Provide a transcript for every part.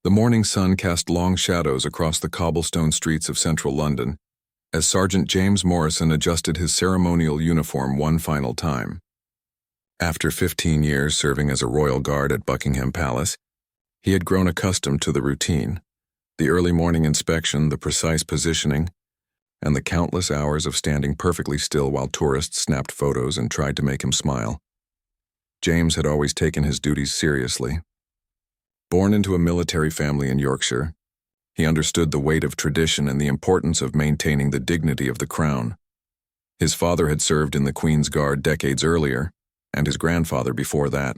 The morning sun cast long shadows across the cobblestone streets of central London as Sergeant James Morrison adjusted his ceremonial uniform one final time. After 15 years serving as a royal guard at Buckingham Palace, he had grown accustomed to the routine, the early morning inspection, the precise positioning, and the countless hours of standing perfectly still while tourists snapped photos and tried to make him smile. James had always taken his duties seriously. Born into a military family in Yorkshire, he understood the weight of tradition and the importance of maintaining the dignity of the crown. His father had served in the Queen's Guard decades earlier, and his grandfather before that.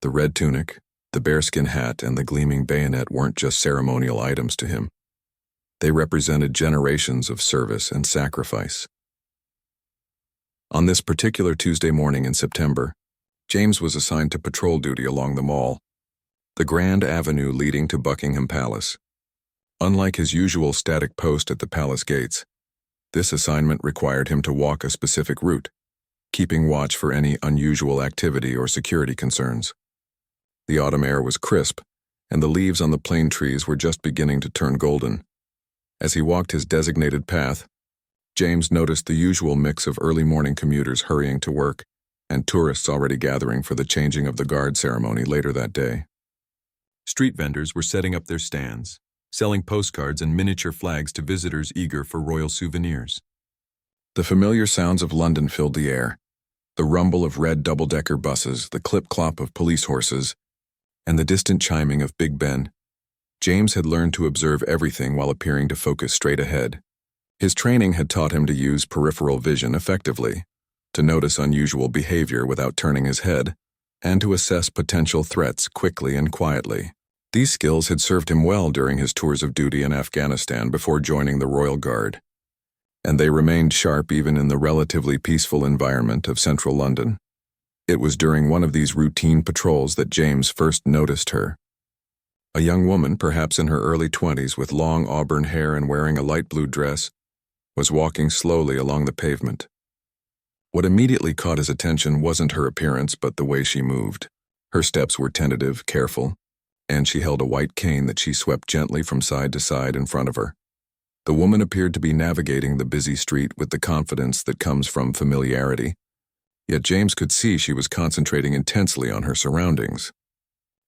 The red tunic, the bearskin hat, and the gleaming bayonet weren't just ceremonial items to him. They represented generations of service and sacrifice. On this particular Tuesday morning in September, James was assigned to patrol duty along the Mall, the grand avenue leading to Buckingham Palace. Unlike his usual static post at the palace gates, this assignment required him to walk a specific route, keeping watch for any unusual activity or security concerns. The autumn air was crisp, and the leaves on the plane trees were just beginning to turn golden. As he walked his designated path, James noticed the usual mix of early morning commuters hurrying to work and tourists already gathering for the changing of the guard ceremony later that day. Street vendors were setting up their stands, selling postcards and miniature flags to visitors eager for royal souvenirs. The familiar sounds of London filled the air, the rumble of red double-decker buses, the clip-clop of police horses, and the distant chiming of Big Ben. James had learned to observe everything while appearing to focus straight ahead. His training had taught him to use peripheral vision effectively, to notice unusual behavior without turning his head, and to assess potential threats quickly and quietly. These skills had served him well during his tours of duty in Afghanistan before joining the Royal Guard, and they remained sharp even in the relatively peaceful environment of central London. It was during one of these routine patrols that James first noticed her. A young woman, perhaps in her early 20s, with long auburn hair and wearing a light blue dress, was walking slowly along the pavement. What immediately caught his attention wasn't her appearance, but the way she moved. Her steps were tentative, careful, and she held a white cane that she swept gently from side to side in front of her. The woman appeared to be navigating the busy street with the confidence that comes from familiarity, yet James could see she was concentrating intensely on her surroundings.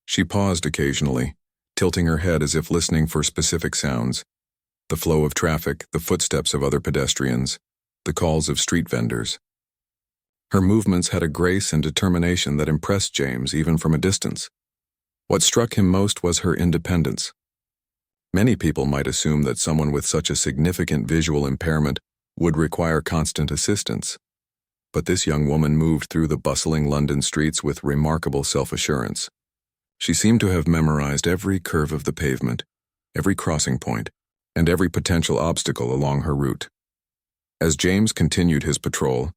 She paused occasionally, tilting her head as if listening for specific sounds: the flow of traffic, the footsteps of other pedestrians, the calls of street vendors. Her movements had a grace and determination that impressed James even from a distance. What struck him most was her independence. Many people might assume that someone with such a significant visual impairment would require constant assistance, but this young woman moved through the bustling London streets with remarkable self-assurance. She seemed to have memorized every curve of the pavement, every crossing point, and every potential obstacle along her route. As James continued his patrol,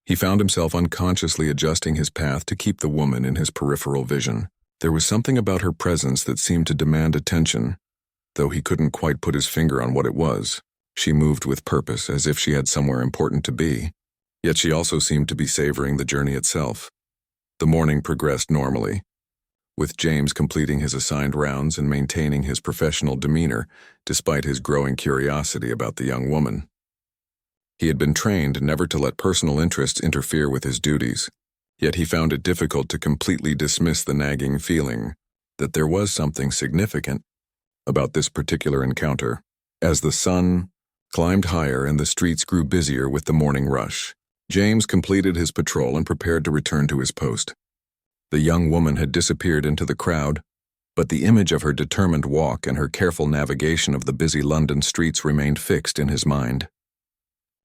he found himself unconsciously adjusting his path to keep the woman in his peripheral vision. There was something about her presence that seemed to demand attention, though he couldn't quite put his finger on what it was. She moved with purpose, as if she had somewhere important to be, yet she also seemed to be savoring the journey itself. The morning progressed normally, with James completing his assigned rounds and maintaining his professional demeanor despite his growing curiosity about the young woman. He had been trained never to let personal interests interfere with his duties, yet he found it difficult to completely dismiss the nagging feeling that there was something significant about this particular encounter. As the sun climbed higher and the streets grew busier with the morning rush, James completed his patrol and prepared to return to his post. The young woman had disappeared into the crowd, but the image of her determined walk and her careful navigation of the busy London streets remained fixed in his mind.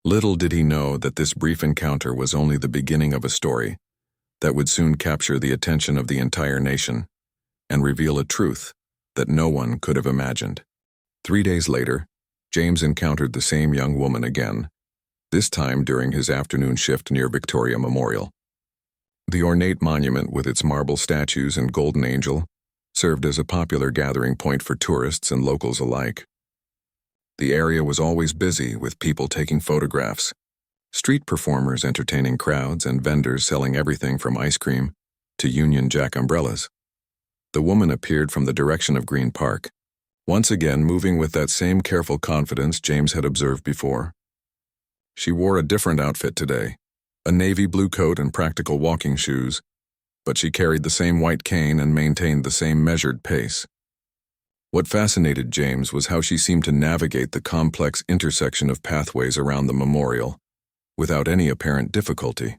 Little did he know that this brief encounter was only the beginning of a story that would soon capture the attention of the entire nation and reveal a truth that no one could have imagined. 3 days later, James encountered the same young woman again, this time during his afternoon shift near Victoria Memorial. The ornate monument with its marble statues and golden angel served as a popular gathering point for tourists and locals alike. The area was always busy with people taking photographs, street performers entertaining crowds, and vendors selling everything from ice cream to Union Jack umbrellas. The woman appeared from the direction of Green Park, once again moving with that same careful confidence James had observed before. She wore a different outfit today, a navy blue coat and practical walking shoes, but she carried the same white cane and maintained the same measured pace. What fascinated James was how she seemed to navigate the complex intersection of pathways around the memorial, without any apparent difficulty.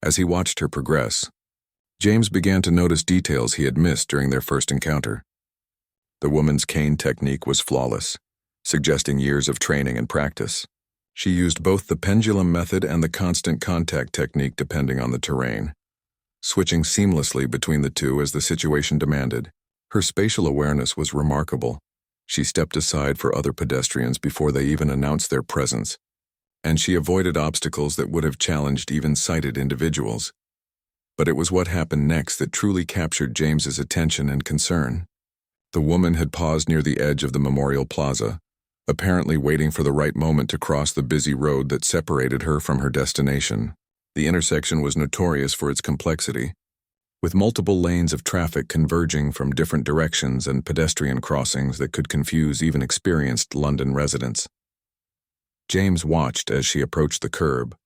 As he watched her progress, James began to notice details he had missed during their first encounter. The woman's cane technique was flawless, suggesting years of training and practice. She used both the pendulum method and the constant contact technique depending on the terrain, switching seamlessly between the two as the situation demanded. Her spatial awareness was remarkable. She stepped aside for other pedestrians before they even announced their presence, and she avoided obstacles that would have challenged even sighted individuals. But it was what happened next that truly captured James's attention and concern. The woman had paused near the edge of the memorial plaza, apparently waiting for the right moment to cross the busy road that separated her from her destination. The intersection was notorious for its complexity, with multiple lanes of traffic converging from different directions and pedestrian crossings that could confuse even experienced London residents. James watched as she approached the curb,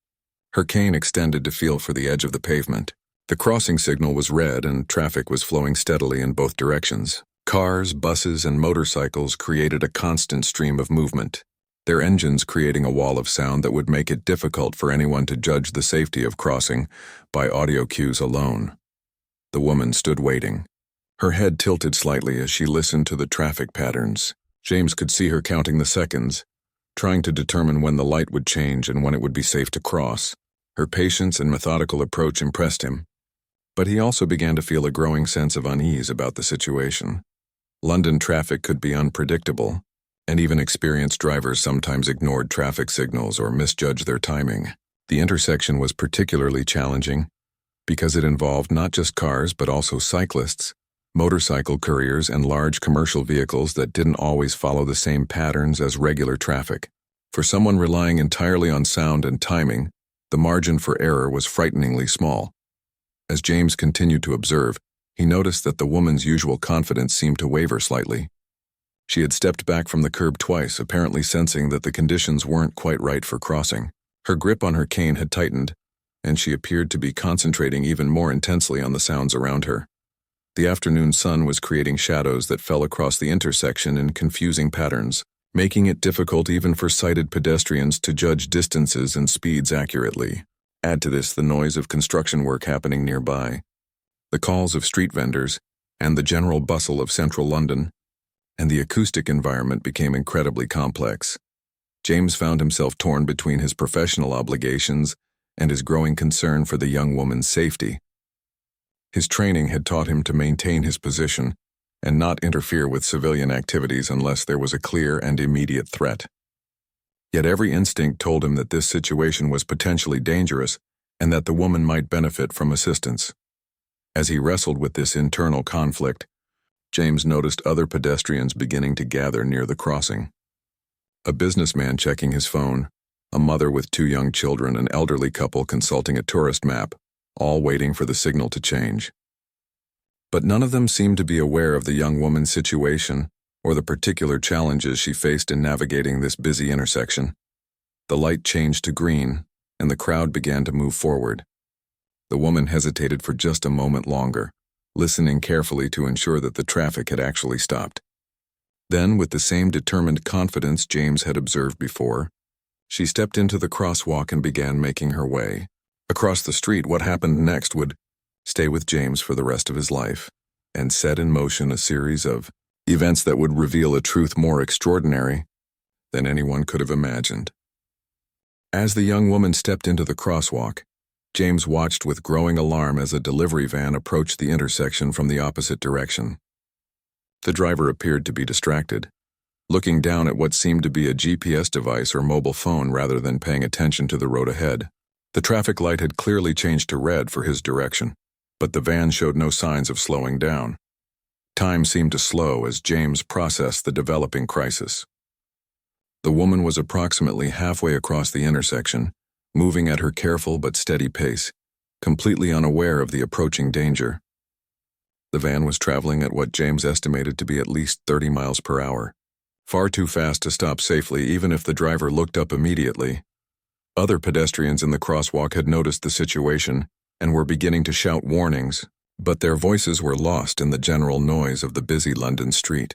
her cane extended to feel for the edge of the pavement. The crossing signal was red and traffic was flowing steadily in both directions. Cars, buses, and motorcycles created a constant stream of movement, their engines creating a wall of sound that would make it difficult for anyone to judge the safety of crossing by audio cues alone. The woman stood waiting, her head tilted slightly as she listened to the traffic patterns. James could see her counting the seconds, trying to determine when the light would change and when it would be safe to cross. Her patience and methodical approach impressed him, but he also began to feel a growing sense of unease about the situation. London traffic could be unpredictable, and even experienced drivers sometimes ignored traffic signals or misjudged their timing. The intersection was particularly challenging because it involved not just cars but also cyclists, motorcycle couriers, and large commercial vehicles that didn't always follow the same patterns as regular traffic. For someone relying entirely on sound and timing, the margin for error was frighteningly small. As James continued to observe, he noticed that the woman's usual confidence seemed to waver slightly. She had stepped back from the curb twice, apparently sensing that the conditions weren't quite right for crossing. Her grip on her cane had tightened, and she appeared to be concentrating even more intensely on the sounds around her. The afternoon sun was creating shadows that fell across the intersection in confusing patterns, making it difficult even for sighted pedestrians to judge distances and speeds accurately. Add to this the noise of construction work happening nearby, the calls of street vendors, and the general bustle of central London, and the acoustic environment became incredibly complex. James found himself torn between his professional obligations and his growing concern for the young woman's safety. His training had taught him to maintain his position and not interfere with civilian activities unless there was a clear and immediate threat. Yet every instinct told him that this situation was potentially dangerous and that the woman might benefit from assistance. As he wrestled with this internal conflict, James noticed other pedestrians beginning to gather near the crossing. A businessman checking his phone, a mother with 2 young children, an elderly couple consulting a tourist map, all waiting for the signal to change. But none of them seemed to be aware of the young woman's situation or the particular challenges she faced in navigating this busy intersection. The light changed to green, and the crowd began to move forward. The woman hesitated for just a moment longer, listening carefully to ensure that the traffic had actually stopped. Then, with the same determined confidence James had observed before, she stepped into the crosswalk and began making her way. Across the street, what happened next would stay with James for the rest of his life, and set in motion a series of events that would reveal a truth more extraordinary than anyone could have imagined. As the young woman stepped into the crosswalk, James watched with growing alarm as a delivery van approached the intersection from the opposite direction. The driver appeared to be distracted, looking down at what seemed to be a GPS device or mobile phone rather than paying attention to the road ahead. The traffic light had clearly changed to red for his direction, but the van showed no signs of slowing down. Time seemed to slow as James processed the developing crisis. The woman was approximately halfway across the intersection, moving at her careful but steady pace, completely unaware of the approaching danger. The van was traveling at what James estimated to be at least 30 miles per hour. Far too fast to stop safely even if the driver looked up immediately. Other pedestrians in the crosswalk had noticed the situation and were beginning to shout warnings, but their voices were lost in the general noise of the busy London street.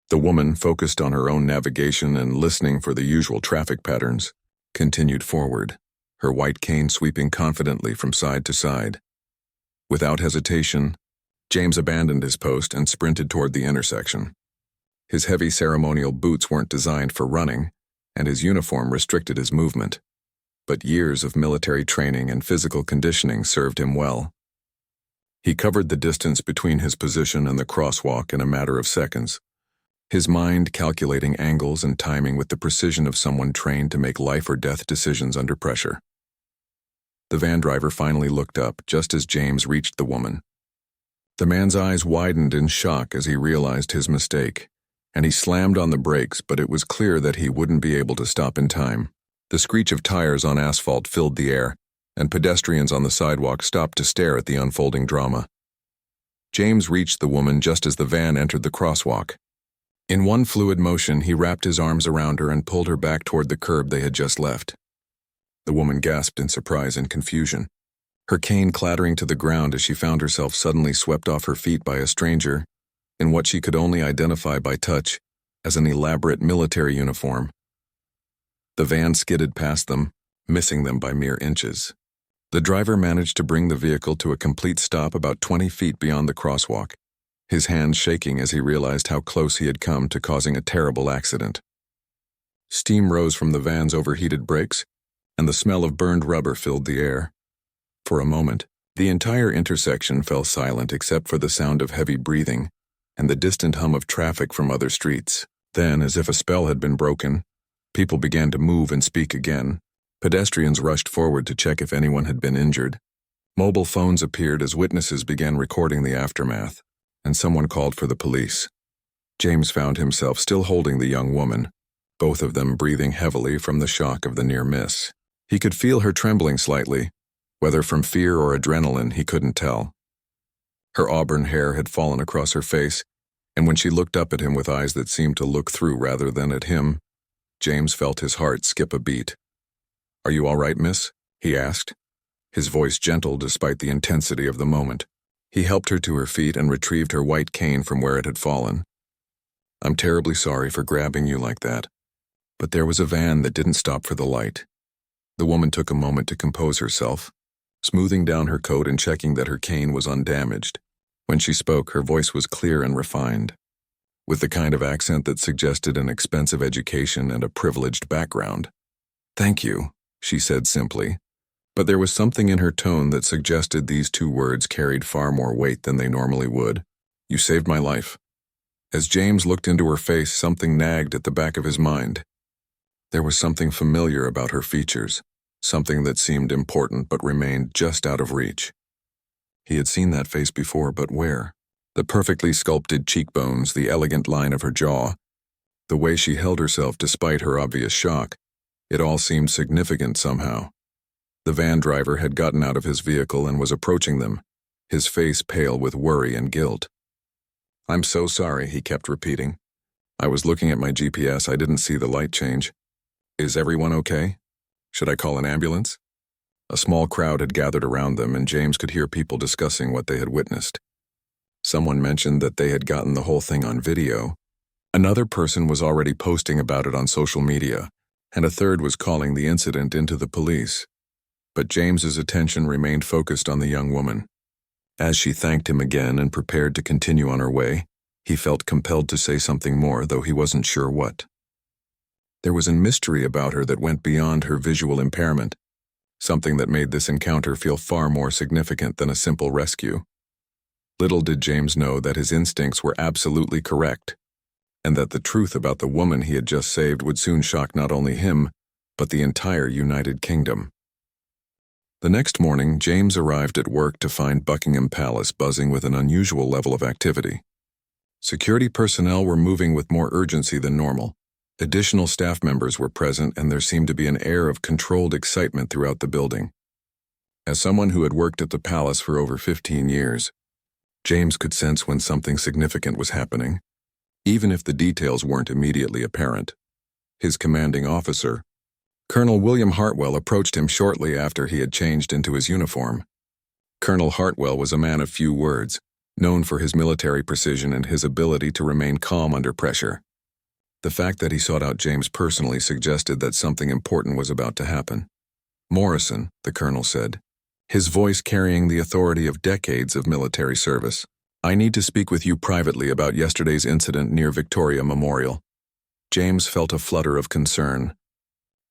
The woman, focused on her own navigation and listening for the usual traffic patterns, continued forward, her white cane sweeping confidently from side to side. Without hesitation, James abandoned his post and sprinted toward the intersection. His heavy ceremonial boots weren't designed for running, and his uniform restricted his movement. But years of military training and physical conditioning served him well. He covered the distance between his position and the crosswalk in a matter of seconds, his mind calculating angles and timing with the precision of someone trained to make life or death decisions under pressure. The van driver finally looked up just as James reached the woman. The man's eyes widened in shock as he realized his mistake, and he slammed on the brakes, but it was clear that he wouldn't be able to stop in time. The screech of tires on asphalt filled the air, and pedestrians on the sidewalk stopped to stare at the unfolding drama. James reached the woman just as the van entered the crosswalk. In one fluid motion, he wrapped his arms around her and pulled her back toward the curb they had just left. The woman gasped in surprise and confusion, her cane clattering to the ground as she found herself suddenly swept off her feet by a stranger in what she could only identify by touch as an elaborate military uniform. The van skidded past them, missing them by mere inches. The driver managed to bring the vehicle to a complete stop about 20 feet beyond the crosswalk, his hands shaking as he realized how close he had come to causing a terrible accident. Steam rose from the van's overheated brakes, and the smell of burned rubber filled the air. For a moment, the entire intersection fell silent except for the sound of heavy breathing and the distant hum of traffic from other streets. Then, as if a spell had been broken, people began to move and speak again. Pedestrians rushed forward to check if anyone had been injured. Mobile phones appeared as witnesses began recording the aftermath, and someone called for the police. James found himself still holding the young woman, both of them breathing heavily from the shock of the near miss. He could feel her trembling slightly, whether from fear or adrenaline he couldn't tell. Her auburn hair had fallen across her face, and when she looked up at him with eyes that seemed to look through rather than at him, James felt his heart skip a beat. "Are you all right, miss?" he asked, his voice gentle despite the intensity of the moment. He helped her to her feet and retrieved her white cane from where it had fallen. "I'm terribly sorry for grabbing you like that, but there was a van that didn't stop for the light." The woman took a moment to compose herself, smoothing down her coat and checking that her cane was undamaged. When she spoke, her voice was clear and refined, with the kind of accent that suggested an expensive education and a privileged background. "Thank you," she said simply, but there was something in her tone that suggested these two words carried far more weight than they normally would. "You saved my life." As James looked into her face, something nagged at the back of his mind. There was something familiar about her features, something that seemed important but remained just out of reach. He had seen that face before, but where? The perfectly sculpted cheekbones, the elegant line of her jaw, the way she held herself despite her obvious shock, it all seemed significant somehow. The van driver had gotten out of his vehicle and was approaching them, his face pale with worry and guilt. "I'm so sorry," he kept repeating. "I was looking at my GPS, I didn't see the light change. Is everyone okay? Should I call an ambulance?" A small crowd had gathered around them, and James could hear people discussing what they had witnessed. Someone mentioned that they had gotten the whole thing on video. Another person was already posting about it on social media, and a third was calling the incident into the police. But James's attention remained focused on the young woman. As she thanked him again and prepared to continue on her way, he felt compelled to say something more, though he wasn't sure what. There was a mystery about her that went beyond her visual impairment, something that made this encounter feel far more significant than a simple rescue. Little did James know that his instincts were absolutely correct, and that the truth about the woman he had just saved would soon shock not only him, but the entire United Kingdom. The next morning, James arrived at work to find Buckingham Palace buzzing with an unusual level of activity. Security personnel were moving with more urgency than normal. Additional staff members were present, and there seemed to be an air of controlled excitement throughout the building. As someone who had worked at the palace for over 15 years, James could sense when something significant was happening, even if the details weren't immediately apparent. His commanding officer, Colonel William Hartwell, approached him shortly after he had changed into his uniform. Colonel Hartwell was a man of few words, known for his military precision and his ability to remain calm under pressure. The fact that he sought out James personally suggested that something important was about to happen. "Morrison," the colonel said, his voice carrying the authority of decades of military service, "I need to speak with you privately about yesterday's incident near Victoria Memorial." James felt a flutter of concern.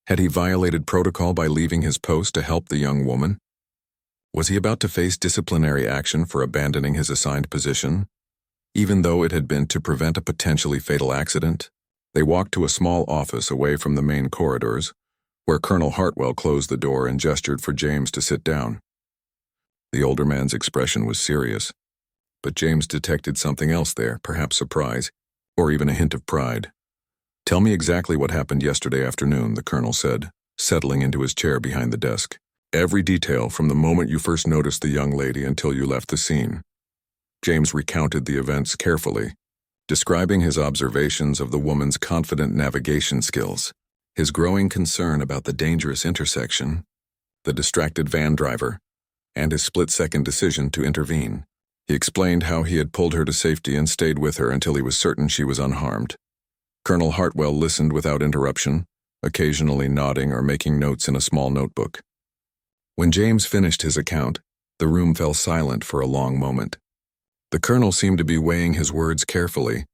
Had he violated protocol by leaving his post to help the young woman? Was he about to face disciplinary action for abandoning his assigned position, even though it had been to prevent a potentially fatal accident? They walked to a small office away from the main corridors, where Colonel Hartwell closed the door and gestured for James to sit down. The older man's expression was serious, but James detected something else there, perhaps surprise, or even a hint of pride. "Tell me exactly what happened yesterday afternoon," the colonel said, settling into his chair behind the desk. "Every detail from the moment you first noticed the young lady until you left the scene." James recounted the events carefully, describing his observations of the woman's confident navigation skills, his growing concern about the dangerous intersection, the distracted van driver, and his split-second decision to intervene. He explained how he had pulled her to safety and stayed with her until he was certain she was unharmed. Colonel Hartwell listened without interruption, occasionally nodding or making notes in a small notebook. When James finished his account, the room fell silent for a long moment. The colonel seemed to be weighing his words carefully,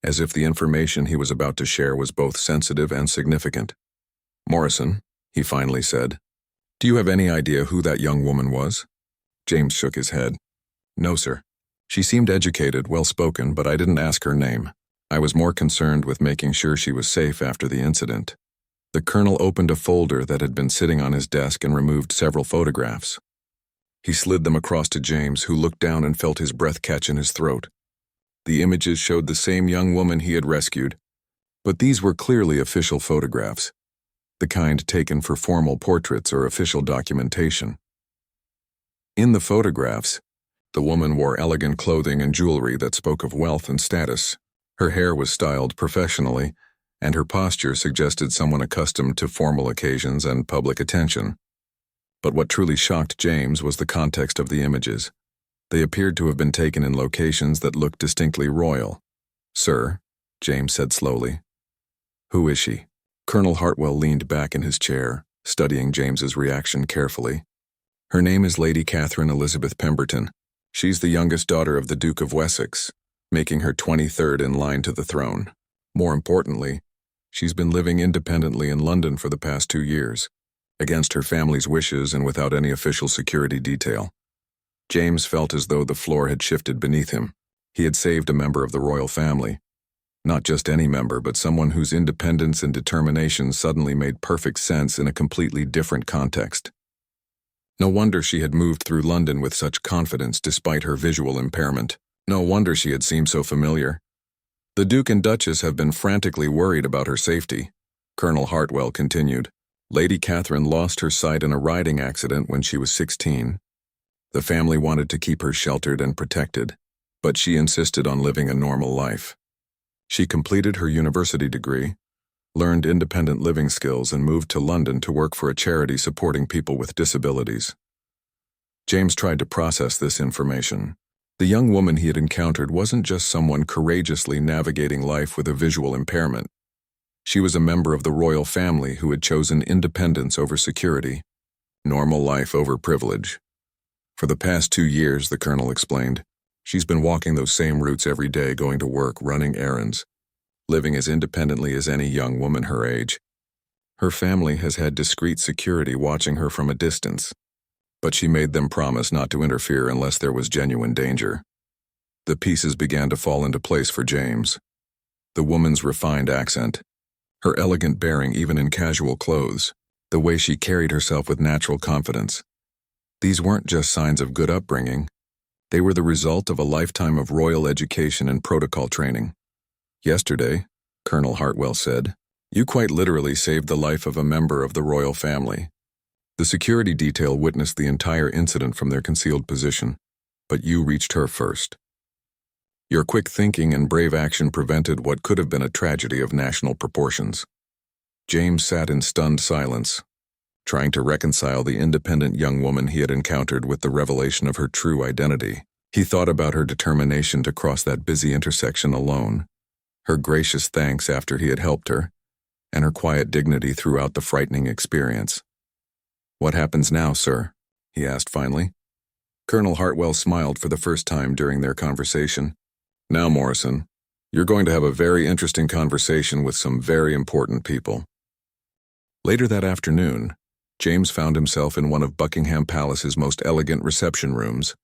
as if the information he was about to share was both sensitive and significant. "Morrison," he finally said, "do you have any idea who that young woman was?" James shook his head. "No, sir. She seemed educated, well-spoken, but I didn't ask her name. I was more concerned with making sure she was safe after the incident." The colonel opened a folder that had been sitting on his desk and removed several photographs. He slid them across to James, who looked down and felt his breath catch in his throat. The images showed the same young woman he had rescued, but these were clearly official photographs, the kind taken for formal portraits or official documentation. In the photographs, the woman wore elegant clothing and jewelry that spoke of wealth and status. Her hair was styled professionally, and her posture suggested someone accustomed to formal occasions and public attention. But what truly shocked James was the context of the images. They appeared to have been taken in locations that looked distinctly royal. "Sir," James said slowly. "Who is she?" Colonel Hartwell leaned back in his chair, studying James's reaction carefully. "Her name is Lady Catherine Elizabeth Pemberton. She's the youngest daughter of the Duke of Wessex, making her 23rd in line to the throne. More importantly, she's been living independently in London for the past 2 years, against her family's wishes and without any official security detail." James felt as though the floor had shifted beneath him. He had saved a member of the royal family. Not just any member, but someone whose independence and determination suddenly made perfect sense in a completely different context. No wonder she had moved through London with such confidence despite her visual impairment. No wonder she had seemed so familiar. "The Duke and Duchess have been frantically worried about her safety," Colonel Hartwell continued. "Lady Catherine lost her sight in a riding accident when she was 16. The family wanted to keep her sheltered and protected, but she insisted on living a normal life. She completed her university degree, learned independent living skills, and moved to London to work for a charity supporting people with disabilities." James tried to process this information. The young woman he had encountered wasn't just someone courageously navigating life with a visual impairment. She was a member of the royal family who had chosen independence over security, normal life over privilege. "For the past 2 years," the colonel explained, "she's been walking those same routes every day, going to work, running errands, living as independently as any young woman her age. Her family has had discreet security watching her from a distance, but she made them promise not to interfere unless there was genuine danger." The pieces began to fall into place for James. The woman's refined accent, her elegant bearing even in casual clothes, the way she carried herself with natural confidence. These weren't just signs of good upbringing. They were the result of a lifetime of royal education and protocol training. "Yesterday," Colonel Hartwell said, "you quite literally saved the life of a member of the royal family." The security detail witnessed the entire incident from their concealed position. but you reached her first. Your quick thinking and brave action prevented what could have been a tragedy of national proportions. James sat in stunned silence, trying to reconcile the independent young woman he had encountered with the revelation of her true identity. He thought about her determination to cross that busy intersection alone, her gracious thanks after he had helped her, and her quiet dignity throughout the frightening experience. "What happens now, sir?" he asked finally. Colonel Hartwell smiled for the first time during their conversation. "Now, Morrison, you're going to have a very interesting conversation with some very important people." Later that afternoon, James found himself in one of Buckingham Palace's most elegant reception rooms,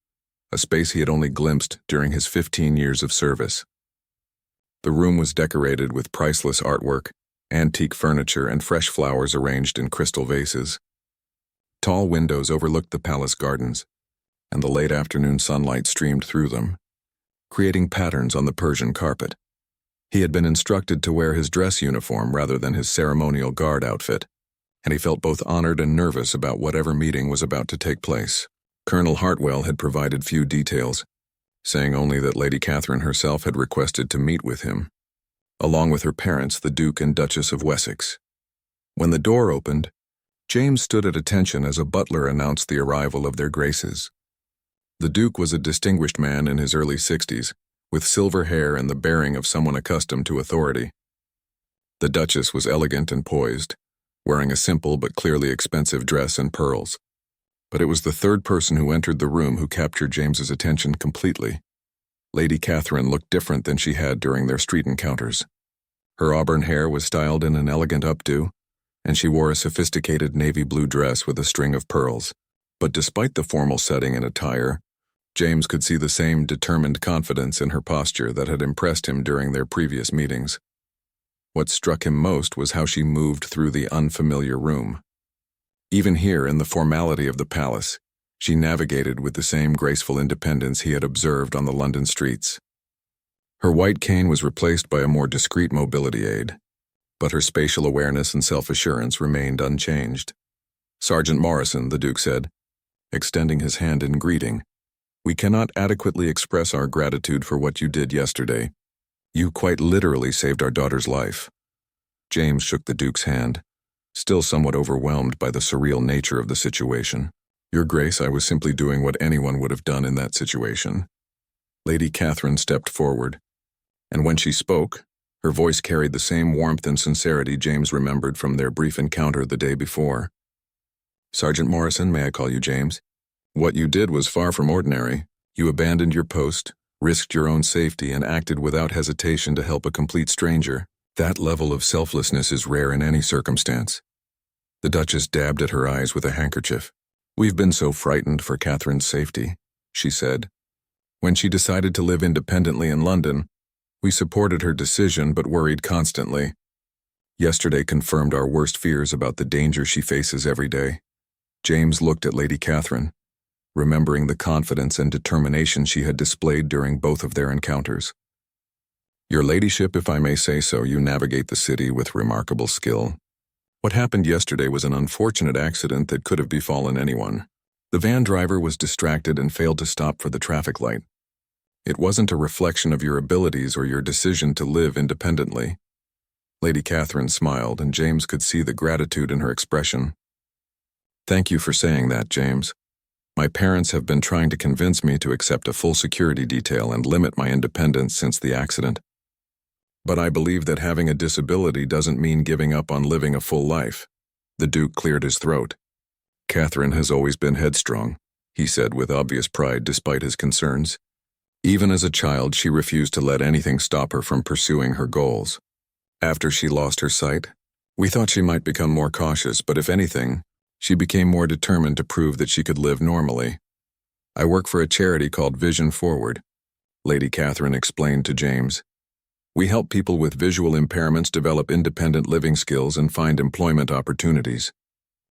a space he had only glimpsed during his 15 years of service. The room was decorated with priceless artwork, antique furniture, and fresh flowers arranged in crystal vases. Tall windows overlooked the palace gardens, and the late afternoon sunlight streamed through them, creating patterns on the Persian carpet. He had been instructed to wear his dress uniform rather than his ceremonial guard outfit, and he felt both honored and nervous about whatever meeting was about to take place. Colonel Hartwell had provided few details, saying only that Lady Catherine herself had requested to meet with him, along with her parents, the Duke and Duchess of Wessex. When the door opened, James stood at attention as a butler announced the arrival of their graces. The Duke was a distinguished man in his early 60s, with silver hair and the bearing of someone accustomed to authority. The Duchess was elegant and poised, wearing a simple but clearly expensive dress and pearls. But it was the third person who entered the room who captured James's attention completely. Lady Catherine looked different than she had during their street encounters. Her auburn hair was styled in an elegant updo, and she wore a sophisticated navy blue dress with a string of pearls. But despite the formal setting and attire, James could see the same determined confidence in her posture that had impressed him during their previous meetings. What struck him most was how she moved through the unfamiliar room. Even here, in the formality of the palace, she navigated with the same graceful independence he had observed on the London streets. Her white cane was replaced by a more discreet mobility aid, but her spatial awareness and self-assurance remained unchanged. "Sergeant Morrison," the Duke said, extending his hand in greeting, "we cannot adequately express our gratitude for what you did yesterday. You quite literally saved our daughter's life." James shook the Duke's hand, still somewhat overwhelmed by the surreal nature of the situation. "Your Grace, I was simply doing what anyone would have done in that situation." Lady Catherine stepped forward, and when she spoke, her voice carried the same warmth and sincerity James remembered from their brief encounter the day before. "Sergeant Morrison, may I call you James? What you did was far from ordinary. You abandoned your post, risked your own safety, and acted without hesitation to help a complete stranger. That level of selflessness is rare in any circumstance." The Duchess dabbed at her eyes with a handkerchief. "We've been so frightened for Catherine's safety," she said. "When she decided to live independently in London, we supported her decision but worried constantly. Yesterday confirmed our worst fears about the danger she faces every day." James looked at Lady Catherine, remembering the confidence and determination she had displayed during both of their encounters. "Your ladyship, if I may say so, you navigate the city with remarkable skill. What happened yesterday was an unfortunate accident that could have befallen anyone. The van driver was distracted and failed to stop for the traffic light. It wasn't a reflection of your abilities or your decision to live independently." Lady Catherine smiled, and James could see the gratitude in her expression. "Thank you for saying that, James. My parents have been trying to convince me to accept a full security detail and limit my independence since the accident. But I believe that having a disability doesn't mean giving up on living a full life." The Duke cleared his throat. "Catherine has always been headstrong," he said with obvious pride despite his concerns. "Even as a child, she refused to let anything stop her from pursuing her goals. After she lost her sight, we thought she might become more cautious, but if anything, she became more determined to prove that she could live normally. I work for a charity called Vision Forward," Lady Catherine explained to James. "We help people with visual impairments develop independent living skills and find employment opportunities.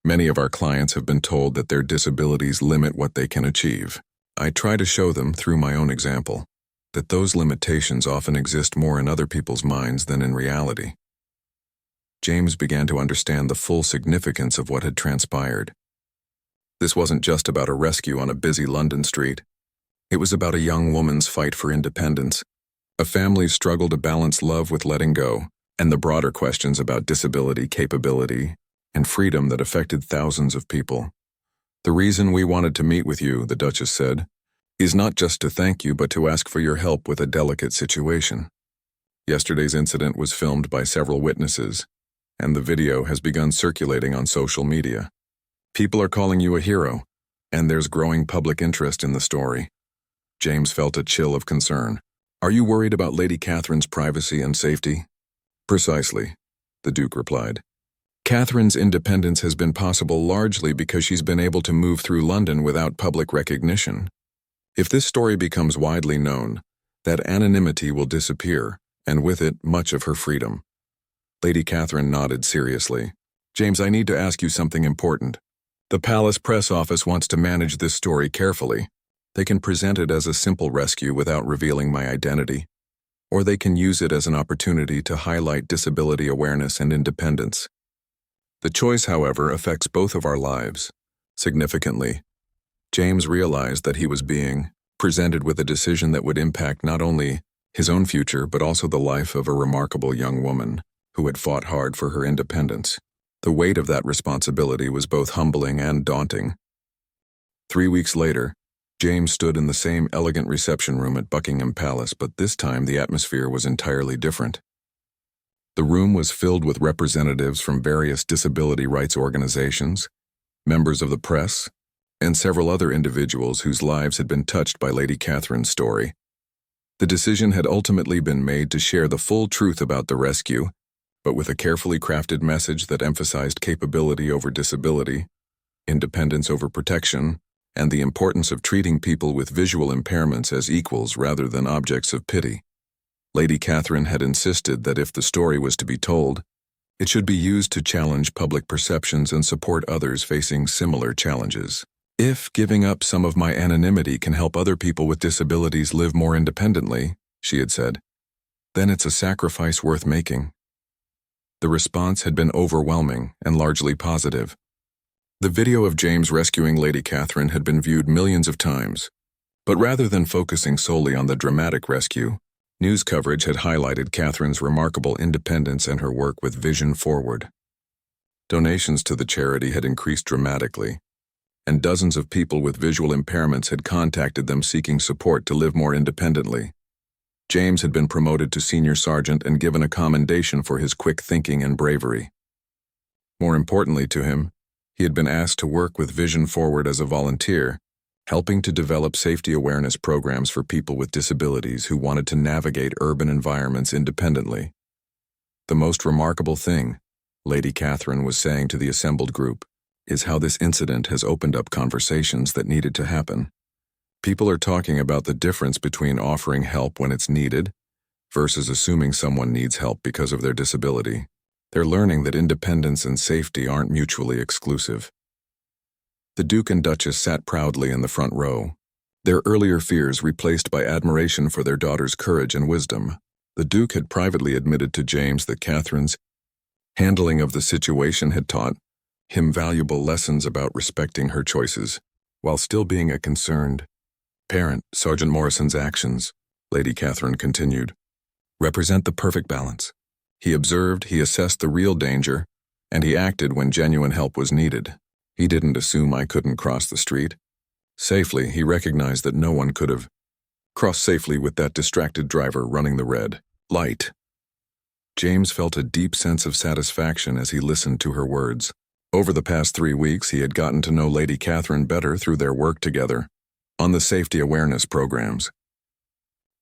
Many of our clients have been told that their disabilities limit what they can achieve. I try to show them, through my own example, that those limitations often exist more in other people's minds than in reality." James began to understand the full significance of what had transpired. This wasn't just about a rescue on a busy London street. It was about a young woman's fight for independence, a family's struggle to balance love with letting go, and the broader questions about disability, capability, and freedom that affected thousands of people. "The reason we wanted to meet with you," the Duchess said, "is not just to thank you but to ask for your help with a delicate situation. Yesterday's incident was filmed by several witnesses, and the video has begun circulating on social media. People are calling you a hero, and there's growing public interest in the story." James felt a chill of concern. "Are you worried about Lady Catherine's privacy and safety?" "Precisely," the Duke replied. "Catherine's independence has been possible largely because she's been able to move through London without public recognition. If this story becomes widely known, that anonymity will disappear, and with it, much of her freedom." Lady Catherine nodded seriously. "James, I need to ask you something important. The Palace Press Office wants to manage this story carefully. They can present it as a simple rescue without revealing my identity, or they can use it as an opportunity to highlight disability awareness and independence. The choice, however, affects both of our lives significantly." James realized that he was being presented with a decision that would impact not only his own future but also the life of a remarkable young woman who had fought hard for her independence. The weight of that responsibility was both humbling and daunting. 3 weeks later, James stood in the same elegant reception room at Buckingham Palace, but this time the atmosphere was entirely different. The room was filled with representatives from various disability rights organizations, members of the press, and several other individuals whose lives had been touched by Lady Catherine's story. The decision had ultimately been made to share the full truth about the rescue, but with a carefully crafted message that emphasized capability over disability, independence over protection, and the importance of treating people with visual impairments as equals rather than objects of pity. Lady Catherine had insisted that if the story was to be told, it should be used to challenge public perceptions and support others facing similar challenges. "If giving up some of my anonymity can help other people with disabilities live more independently," she had said, "then it's a sacrifice worth making." The response had been overwhelming and largely positive. The video of James rescuing Lady Catherine had been viewed millions of times, but rather than focusing solely on the dramatic rescue, news coverage had highlighted Catherine's remarkable independence and her work with Vision Forward. Donations to the charity had increased dramatically, and dozens of people with visual impairments had contacted them seeking support to live more independently. James had been promoted to senior sergeant and given a commendation for his quick thinking and bravery. More importantly to him, he had been asked to work with Vision Forward as a volunteer, helping to develop safety awareness programs for people with disabilities who wanted to navigate urban environments independently. "The most remarkable thing," Lady Catherine was saying to the assembled group, "is how this incident has opened up conversations that needed to happen. People are talking about the difference between offering help when it's needed versus assuming someone needs help because of their disability. They're learning that independence and safety aren't mutually exclusive." The Duke and Duchess sat proudly in the front row, their earlier fears replaced by admiration for their daughter's courage and wisdom. The Duke had privately admitted to James that Catherine's handling of the situation had taught him valuable lessons about respecting her choices, while still being a concerned parent. "Sergeant Morrison's actions," Lady Catherine continued, "represent the perfect balance. He observed, he assessed the real danger, and he acted when genuine help was needed. He didn't assume I couldn't cross the street. Safely, he recognized that no one could have crossed safely with that distracted driver running the red light." James felt a deep sense of satisfaction as he listened to her words. Over the past 3 weeks, he had gotten to know Lady Catherine better through their work together on the safety awareness programs.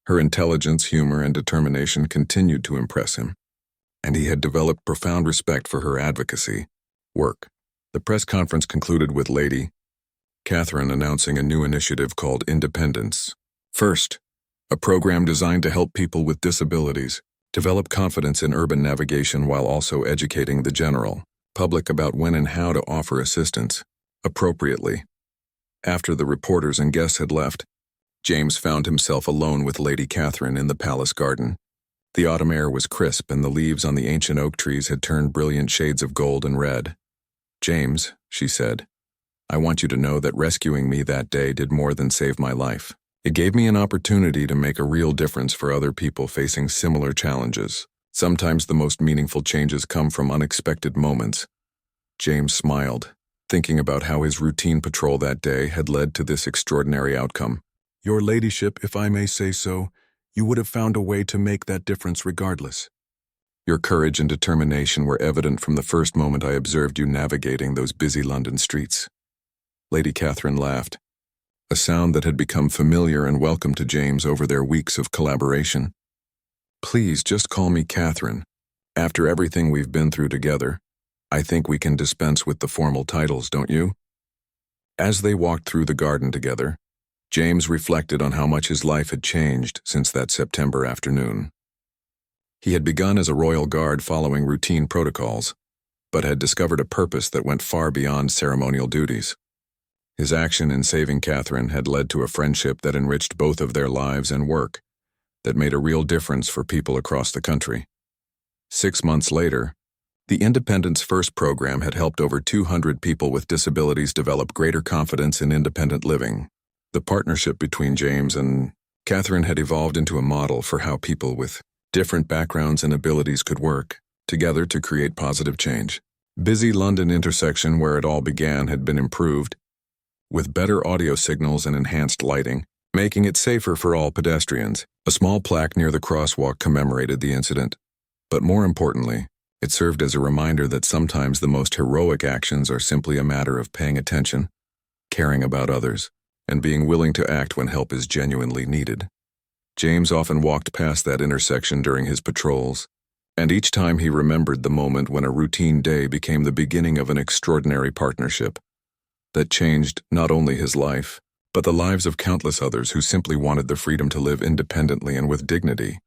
Her intelligence, humor, and determination continued to impress him, and he had developed profound respect for her advocacy work. The press conference concluded with Lady Catherine announcing a new initiative called Independence First, a program designed to help people with disabilities develop confidence in urban navigation while also educating the general public about when and how to offer assistance appropriately. After the reporters and guests had left, James found himself alone with Lady Catherine in the palace garden. The autumn air was crisp and the leaves on the ancient oak trees had turned brilliant shades of gold and red. "James," she said, "I want you to know that rescuing me that day did more than save my life. It gave me an opportunity to make a real difference for other people facing similar challenges. Sometimes the most meaningful changes come from unexpected moments. James smiled, thinking about how his routine patrol that day had led to this extraordinary outcome. Your ladyship, if I may say so, you would have found a way to make that difference regardless. Your courage and determination were evident from the first moment I observed you navigating those busy London streets. Lady Catherine laughed, a sound that had become familiar and welcome to James over their weeks of collaboration. Please just call me Catherine. After everything we've been through together, I think we can dispense with the formal titles, don't you? As they walked through the garden together, James reflected on how much his life had changed since that September afternoon. He had begun as a royal guard following routine protocols, but had discovered a purpose that went far beyond ceremonial duties. His action in saving Catherine had led to a friendship that enriched both of their lives and work, that made a real difference for people across the country. 6 months later, the Independence First program had helped over 200 people with disabilities develop greater confidence in independent living. The partnership between James and Catherine had evolved into a model for how people with different backgrounds and abilities could work together to create positive change. Busy London intersection where it all began had been improved, with better audio signals and enhanced lighting, making it safer for all pedestrians. A small plaque near the crosswalk commemorated the incident, but more importantly, it served as a reminder that sometimes the most heroic actions are simply a matter of paying attention, caring about others, and being willing to act when help is genuinely needed. James often walked past that intersection during his patrols, and each time he remembered the moment when a routine day became the beginning of an extraordinary partnership that changed not only his life, but the lives of countless others who simply wanted the freedom to live independently and with dignity.